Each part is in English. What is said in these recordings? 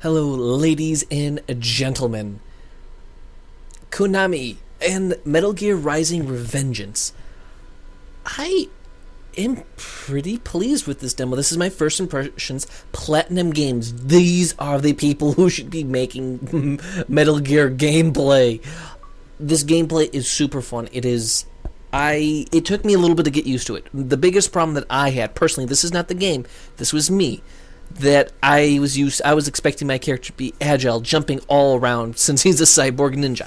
Hello, ladies and gentlemen. Konami and Metal Gear Rising Revengeance. I am pretty pleased with this demo. This is my first impressions. Platinum Games. These are the people who should be making Metal Gear gameplay. This gameplay is super fun. It took me a little bit to get used to it. The biggest problem that I had, personally, this is not the game, this was me, that I was expecting my character to be agile, jumping all around, since he's a cyborg ninja.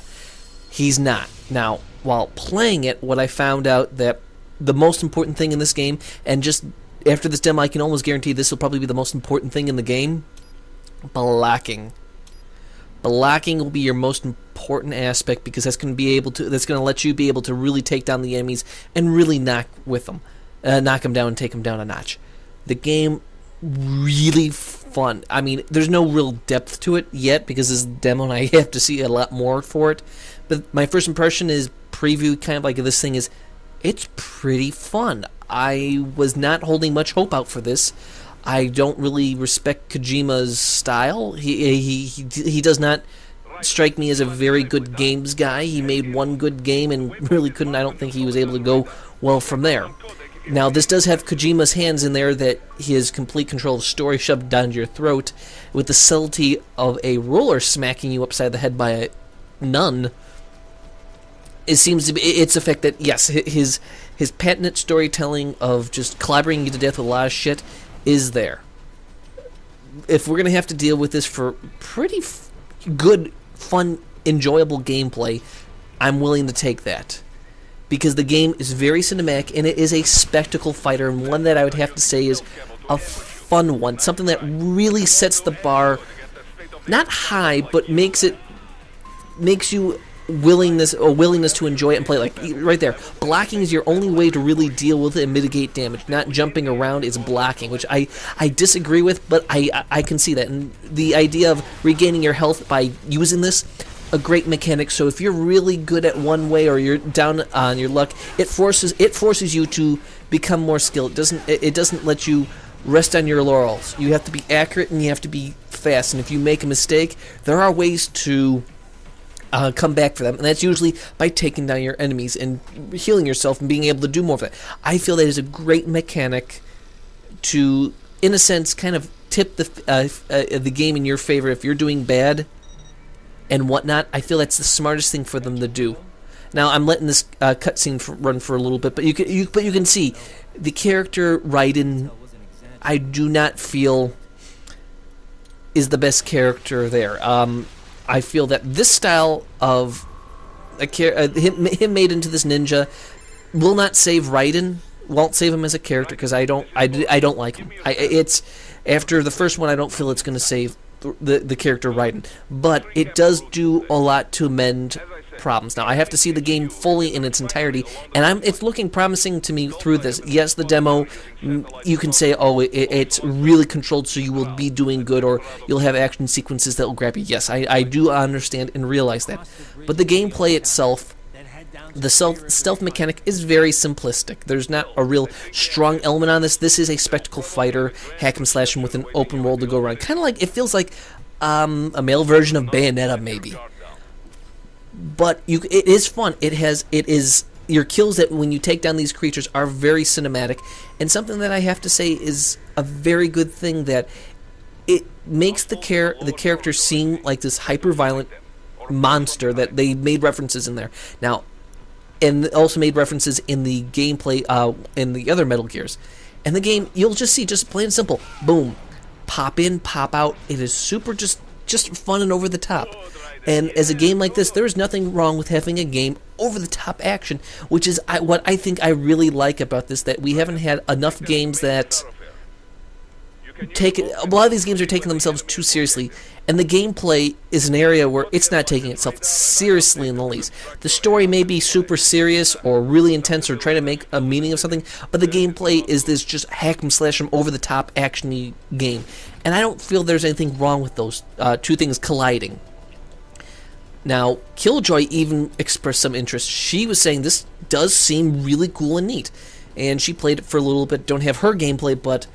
He's not. Now, while playing it, what I found out that the most important thing in this game, and just after this demo, I can almost guarantee this will probably be the most important thing in the game, blocking. Blocking will be your most important aspect, because that's going to let you be able to really take down the enemies and really knock them down and take them down a notch. The game really fun. I mean, there's no real depth to it yet because this is a demo and I have to see a lot more for it. But my first impression is preview, kind of like this thing is, it's pretty fun. I was not holding much hope out for this. I don't really respect Kojima's style. He does not strike me as a very good games guy. He made one good game and really couldn't. I don't think he was able to go well from there. Now, this does have Kojima's hands in there, that he has complete control of story shoved down your throat, with the subtlety of a ruler smacking you upside the head by a nun. It seems to be its effect that, yes, his patented storytelling of just clobbering you to death with a lot of shit is there. If we're going to have to deal with this for pretty good, fun, enjoyable gameplay, I'm willing to take that. Because the game is very cinematic, and it is a spectacle fighter, and one that I would have to say is a fun one. Something that really sets the bar, not high, but makes you willingness to enjoy it and play. Like, right there, blocking is your only way to really deal with it and mitigate damage. Not jumping around is blocking, which I disagree with, but I can see that. And the idea of regaining your health by using this, a great mechanic. So if you're really good at one way or you're down on your luck, it forces you to become more skilled. It doesn't let you rest on your laurels. You have to be accurate and you have to be fast. And if you make a mistake, there are ways to come back for them, and that's usually by taking down your enemies and healing yourself and being able to do more of it. I feel that is a great mechanic to, in a sense, kind of tip the game in your favor if you're doing bad and whatnot. I feel that's the smartest thing for them to do. Now, I'm letting this cutscene run for a little bit, but you can see the character Raiden, I do not feel is the best character there. I feel that this style of him made into this ninja will not save Raiden. Won't save him as a character, because I don't like him. It's after the first one, I don't feel it's going to save the character Raiden, but it does do a lot to amend problems. Now, I have to see the game fully in its entirety, and it's looking promising to me through this. Yes, the demo, you can say, oh, it's really controlled, so you will be doing good, or you'll have action sequences that will grab you. Yes, I do understand and realize that, but the gameplay itself, the stealth mechanic is very simplistic. There's not a real strong element on this. This is a spectacle fighter, hack and slash with an open world to go around. Kind of like, it feels like a male version of Bayonetta, maybe. But it is fun. It is your kills that when you take down these creatures are very cinematic, and something that I have to say is a very good thing, that it makes the character seem like this hyper-violent monster that they made references in there. Now, and also made references in the gameplay in the other Metal Gears. And the game, you'll just see, just plain and simple, boom, pop in, pop out. It is super just fun and over the top. And as a game like this, there is nothing wrong with having a game over-the-top action, which is what I think I really like about this, that we haven't had enough games that a lot of these games are taking themselves too seriously, and the gameplay is an area where it's not taking itself seriously in the least. The story may be super serious or really intense or trying to make a meaning of something, but the gameplay is this just hack and slash from over-the-top action-y game. And I don't feel there's anything wrong with those two things colliding. Now, Killjoy even expressed some interest. She was saying this does seem really cool and neat, and she played it for a little bit. Don't have her gameplay, but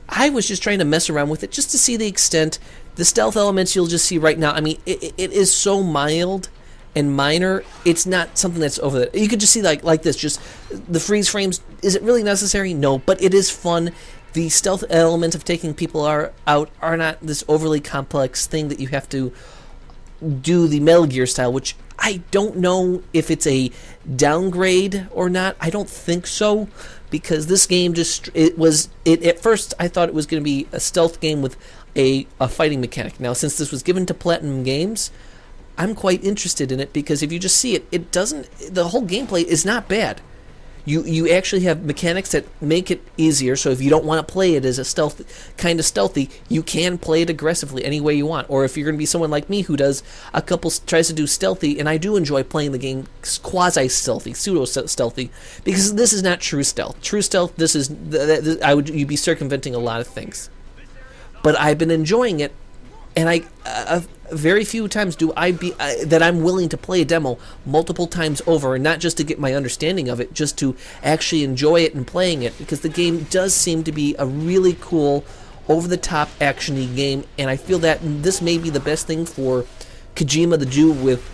I was just trying to mess around with it just to see the extent The stealth elements you'll just see right now, I mean, it is so mild and minor. It's not something that's over there. You could just see like this, just the freeze frames. Is it really necessary? No, but it is fun. The stealth elements of taking people out are not this overly complex thing that you have to do the Metal Gear style, which I don't know if it's a downgrade or not. I don't think so, because this game at first I thought it was going to be a stealth game with a fighting mechanic. Now, since this was given to Platinum Games, I'm quite interested in it, because if you just see it doesn't, the whole gameplay is not bad. You actually have mechanics that make it easier, so if you don't want to play it as a stealthy, you can play it aggressively any way you want. Or if you're going to be someone like me who tries to do stealthy, and I do enjoy playing the game quasi-stealthy, pseudo-stealthy, because this is not true stealth. True stealth, you'd be circumventing a lot of things. But I've been enjoying it, and very few times that I'm willing to play a demo multiple times over, and not just to get my understanding of it, just to actually enjoy it and playing it, because the game does seem to be a really cool, over-the-top action-y game, and I feel that this may be the best thing for Kojima to do with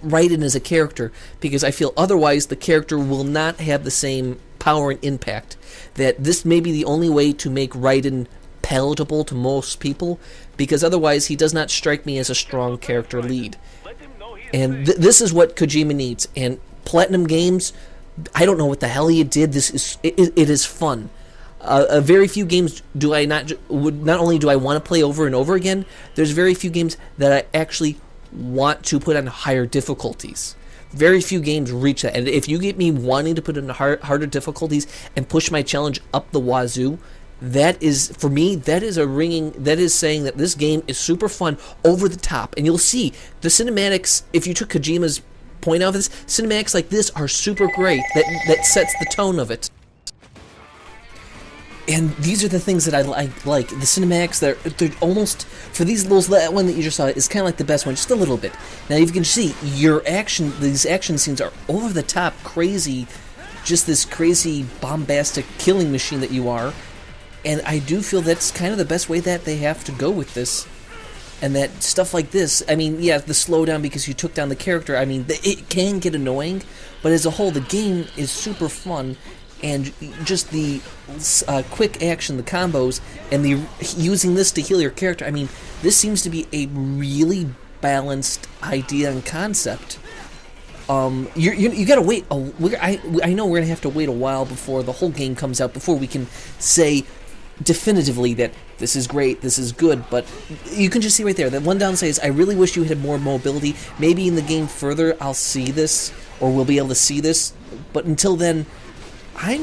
Raiden as a character, because I feel otherwise the character will not have the same power and impact. That this may be the only way to make Raiden palatable to most people, because otherwise he does not strike me as a strong character lead. And this is what Kojima needs. And Platinum Games, I don't know what the hell he did. It is fun. Very few games not only do I want to play over and over again, there's very few games that I actually want to put on higher difficulties. Very few games reach that. And if you get me wanting to put in harder difficulties and push my challenge up the wazoo, that is, for me, that is saying that this game is super fun, over the top. And you'll see the cinematics, if you took Kojima's point out of this, cinematics like this are super great. That sets the tone of it. And these are the things that I like. The cinematics, they're almost, for that one that you just saw is kind of like the best one, just a little bit. Now you can see these action scenes are over the top, crazy, just this crazy bombastic killing machine that you are. And I do feel that's kind of the best way that they have to go with this. And that stuff like this, I mean, yeah, the slowdown because you took down the character, I mean, it can get annoying, but as a whole, the game is super fun. And just the quick action, the combos, and the using this to heal your character, I mean, this seems to be a really balanced idea and concept. You gotta wait. I know we're gonna have to wait a while before the whole game comes out, before we can say definitively that this is great, this is good, but you can just see right there that one downside is I really wish you had more mobility. Maybe in the game further I'll see this, or we'll be able to see this, but until then, I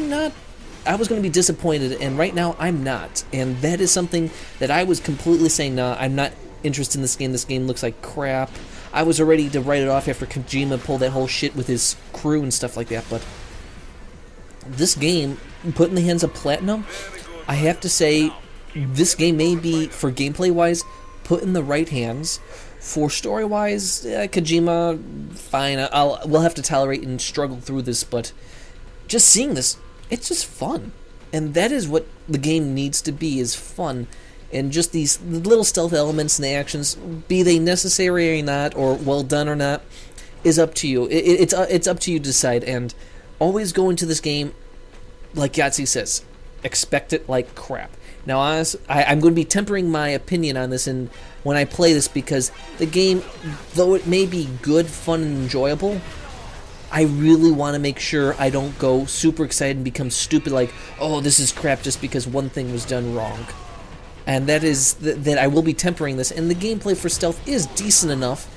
was going to be disappointed, and right now I'm not, and that is something that I was completely saying, nah, I'm not interested in this game looks like crap. I was ready to write it off after Kojima pulled that whole shit with his crew and stuff like that, but this game, put in the hands of Platinum, I have to say, this game may be, for gameplay-wise, put in the right hands. For story-wise, Kojima, fine, we'll have to tolerate and struggle through this, but just seeing this, it's just fun. And that is what the game needs to be, is fun. And just these little stealth elements and the actions, be they necessary or not, or well done or not, is up to you. It's up to you to decide. And always go into this game, like Yahtzee says, expect it like crap. Now, I'm going to be tempering my opinion on this when I play this, because the game, though it may be good, fun, and enjoyable, I really want to make sure I don't go super excited and become stupid like, oh, this is crap just because one thing was done wrong. And that is that I will be tempering this. And the gameplay for stealth is decent enough.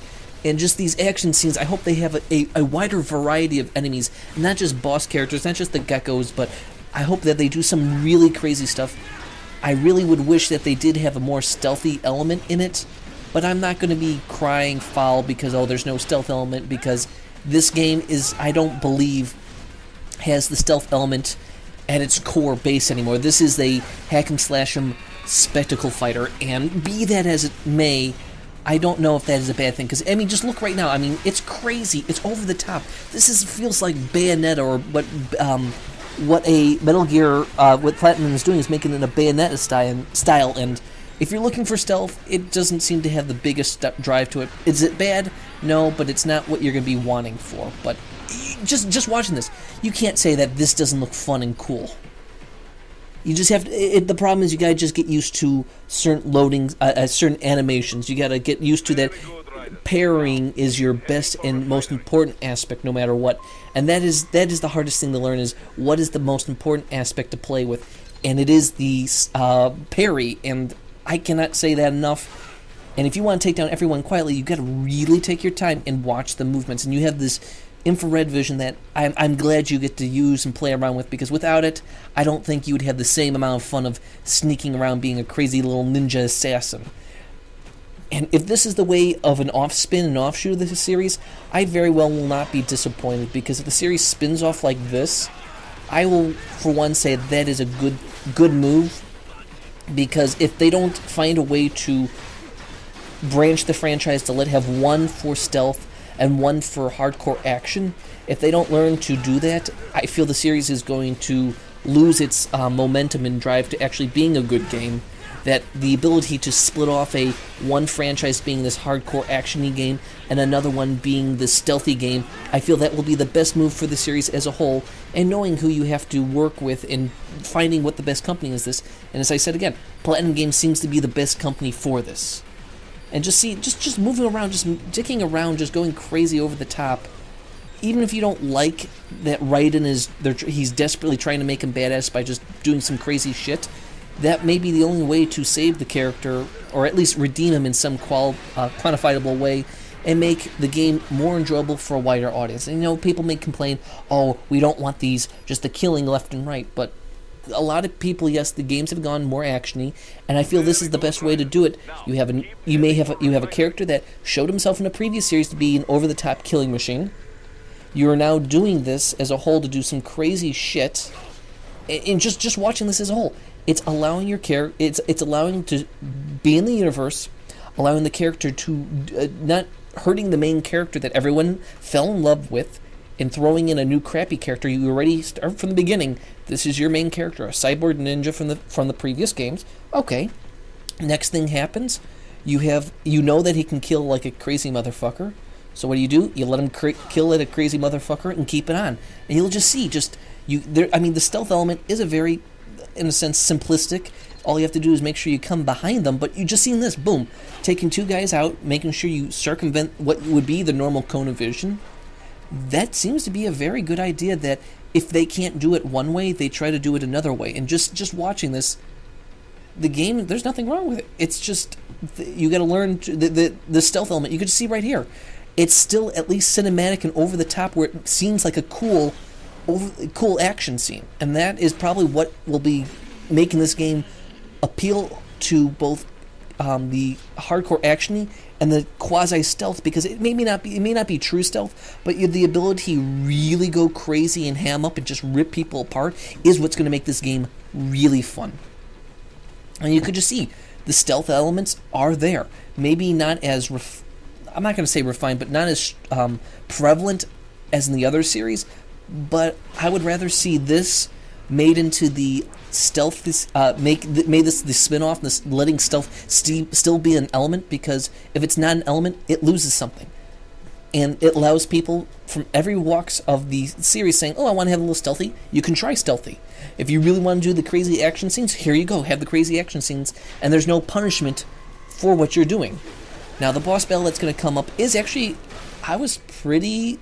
And just these action scenes, I hope they have a wider variety of enemies. Not just boss characters, not just the geckos, but I hope that they do some really crazy stuff. I really would wish that they did have a more stealthy element in it. But I'm not going to be crying foul because, oh, there's no stealth element, because this game is, I don't believe, has the stealth element at its core base anymore. This is a hack 'em slash 'em spectacle fighter, and be that as it may, I don't know if that is a bad thing, because, I mean, just look right now. I mean, it's crazy. It's over the top. This feels like Bayonetta, or what a Metal Gear, what Platinum is doing is making it a Bayonetta style, and If you're looking for stealth, it doesn't seem to have the biggest drive to it. Is it bad? No, but it's not what you're going to be wanting for. But just watching this, you can't say that this doesn't look fun and cool. You just have to, the problem is you gotta just get used to certain loadings, certain animations. You gotta get used to that parrying is your best and most important aspect no matter what. And that is the hardest thing to learn, is what is the most important aspect to play with. And it is the parry, and I cannot say that enough. And if you want to take down everyone quietly, you gotta really take your time and watch the movements. And you have this infrared vision that I'm glad you get to use and play around with, because without it, I don't think you would have the same amount of fun of sneaking around being a crazy little ninja assassin. And if this is the way of an off-spin and offshoot of this series, I very well will not be disappointed, because if the series spins off like this, I will, for one, say that is a good move, because if they don't find a way to branch the franchise to let have one for stealth and one for hardcore action, if they don't learn to do that, I feel the series is going to lose its momentum and drive to actually being a good game. That the ability to split off one franchise being this hardcore action-y game and another one being this stealthy game, I feel that will be the best move for the series as a whole, and knowing who you have to work with and finding what the best company is this. And as I said again, Platinum Games seems to be the best company for this. And just moving around, just dicking around, just going crazy over the top. Even if you don't like that Raiden he's desperately trying to make him badass by just doing some crazy shit, that may be the only way to save the character, or at least redeem him in some quantifiable way, and make the game more enjoyable for a wider audience. And people may complain, oh, we don't want just the killing left and right, but a lot of people, yes, the games have gone more actiony, and I feel this is the best way to do it. You have a character that showed himself in a previous series to be an over-the-top killing machine. You are now doing this as a whole to do some crazy shit, and just watching this as a whole, it's allowing your character, it's allowing to be in the universe, allowing the character to not hurting the main character that everyone fell in love with, and throwing in a new crappy character. You already start from the beginning. This is your main character, a cyborg ninja from the previous games. Okay, next thing happens. You know that he can kill like a crazy motherfucker. So what do? You let him kill like a crazy motherfucker and keep it on, and you'll just see the stealth element is a very, in a sense, simplistic. All you have to do is make sure you come behind them, but you just seen this, boom, taking two guys out, making sure you circumvent what would be the normal cone of vision. That seems to be a very good idea, that if they can't do it one way, they try to do it another way. And just watching this, the game, there's nothing wrong with it. It's just, you got to learn the stealth element. You can see right here, it's still at least cinematic and over the top, where it seems like a cool action scene. And that is probably what will be making this game appeal to both the hardcore actiony and the quasi stealth, because it may not be true stealth, but the ability to really go crazy and ham up and just rip people apart is what's going to make this game really fun. And you could just see the stealth elements are there. Maybe not as I'm not going to say refined, but not as prevalent as in the other series. But I would rather see this made into the stealth, made this the spin-off, this letting stealth still be an element, because if it's not an element, it loses something. And it allows people from every walks of the series saying, oh, I want to have a little stealthy, you can try stealthy. If you really want to do the crazy action scenes, here you go, have the crazy action scenes, and there's no punishment for what you're doing. Now, the boss battle that's going to come up is actually, I was pretty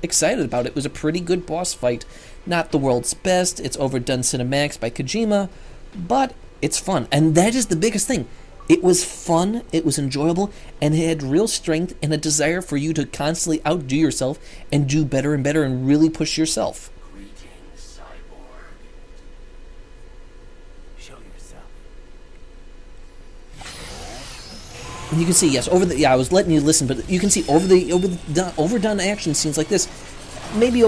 excited about it. It was a pretty good boss fight. Not the world's best, it's overdone cinematics by Kojima, but it's fun. And that is the biggest thing. It was fun, it was enjoyable, and it had real strength and a desire for you to constantly outdo yourself and do better and better and really push yourself. Greetings, cyborg. Show yourself. And you can see, yes, I was letting you listen, but you can see overdone action scenes like this. Maybe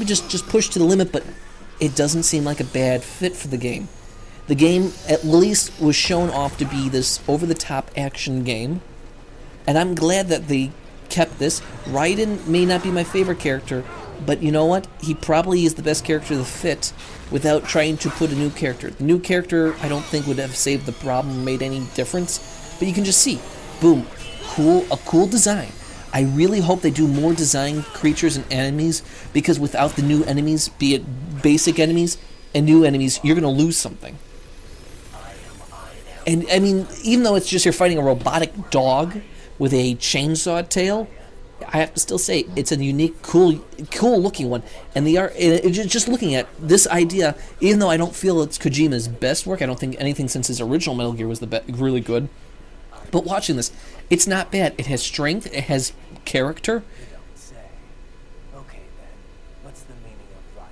just pushed to the limit, but it doesn't seem like a bad fit for the game. The game at least was shown off to be this over-the-top action game, and I'm glad that they kept this. Raiden may not be my favorite character, But you know what? He probably is the best character to fit without trying to put a new character. The new character, I don't think would have saved the problem, made any difference. But you can just see, boom, a cool design. I really hope they do more design creatures and enemies, because without the new enemies, be it basic enemies and new enemies, you're going to lose something. And I mean, even though it's just you're fighting a robotic dog with a chainsaw tail, I have to still say it's a unique, cool looking one. And the art, just looking at this idea, even though I don't feel it's Kojima's best work, I don't think anything since his original Metal Gear was really good. But watching this, it's not bad. It has strength. It has character. You don't say. Okay then, what's the meaning of life?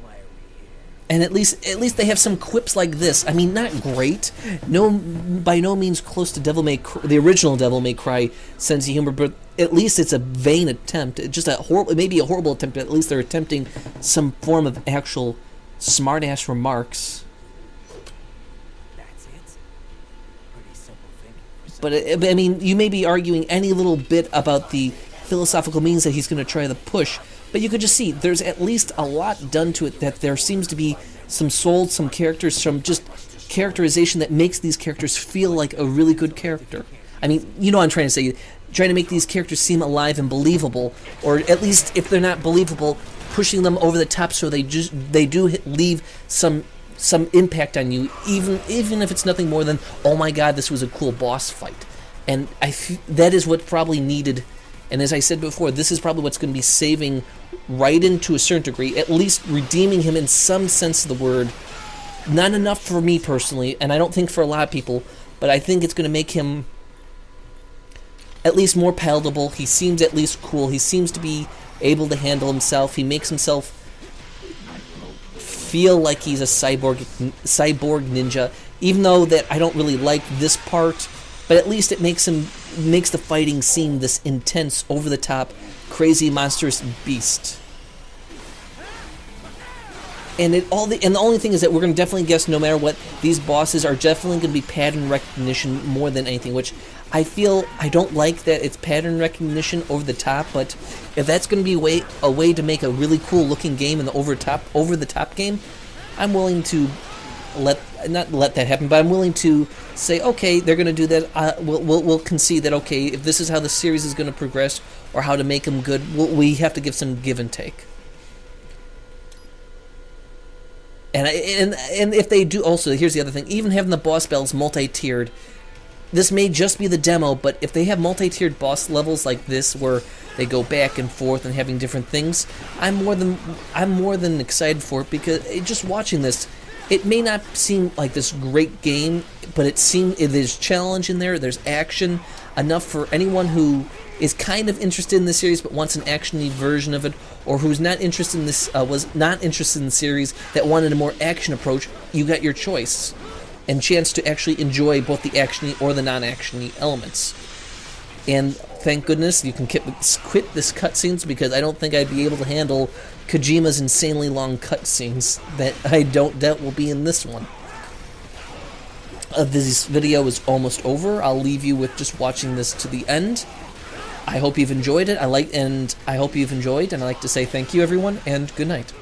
Why are we here? And at least they have some quips like this. I mean, not great. No, by no means close to the original Devil May Cry sense of humor, but at least it's a vain attempt. Just maybe a horrible attempt, but at least they're attempting some form of actual smart-ass remarks. That's it? Pretty simple thinking. But I mean, you may be arguing any little bit about the philosophical means that he's going to try to push, but you could just see there's at least a lot done to it, that there seems to be some soul, some characters, some just characterization that makes these characters feel like a really good character. I mean, you know what I'm trying to say, trying to make these characters seem alive and believable, or at least if they're not believable, pushing them over the top so they do leave some impact on you, even if it's nothing more than, oh my god, this was a cool boss fight. And that is what probably needed. And as I said before, this is probably what's going to be saving Raiden to a certain degree, at least redeeming him in some sense of the word. Not enough for me personally, and I don't think for a lot of people, but I think it's going to make him at least more palatable. He seems at least cool. He seems to be able to handle himself. He makes himself feel like he's a cyborg ninja, even though that I don't really like this part, but at least it makes the fighting seem this intense, over the top, crazy, monstrous beast. And the only thing is that we're going to definitely guess, no matter what, these bosses are definitely going to be pattern recognition more than anything, which I feel I don't like that it's pattern recognition over the top, but if that's going to be a way to make a really cool looking game in the over the top game, I'm willing to not let that happen, but I'm willing to say, okay, they're going to do that. We'll concede that, okay, if this is how the series is going to progress or how to make them good, we have to give some give and take. And if they do, also, here's the other thing, even having the boss battles multi-tiered, this may just be the demo, but if they have multi-tiered boss levels like this where they go back and forth and having different things, I'm more than excited for it, because just watching this, it may not seem like this great game, but there's challenge in there, there's action, enough for anyone who is kind of interested in the series but wants an action-y version of it, or who's not interested in this, was not interested in the series that wanted a more action approach. You got your choice and chance to actually enjoy both the action-y or the non-action-y elements. And thank goodness you can quit this cutscenes, because I don't think I'd be able to handle Kojima's insanely long cutscenes that I don't doubt will be in this one. This video is almost over. I'll leave you with just watching this to the end. I hope you've enjoyed it. I hope you've enjoyed, and I'd like to say thank you, everyone, and good night.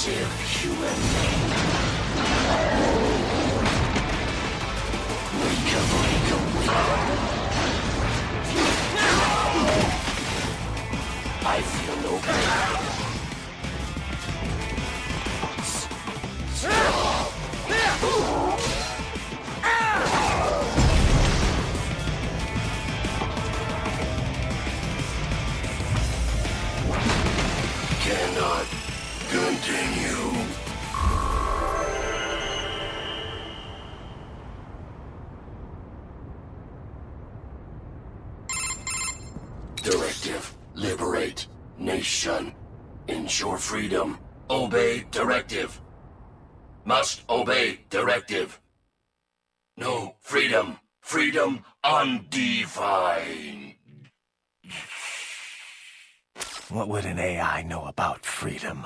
primitive human. I feel no pain. Cannot continue. Directive. Liberate. Nation. Ensure freedom. Obey directive. Must obey directive. No freedom. Freedom undefined. What would an AI know about freedom?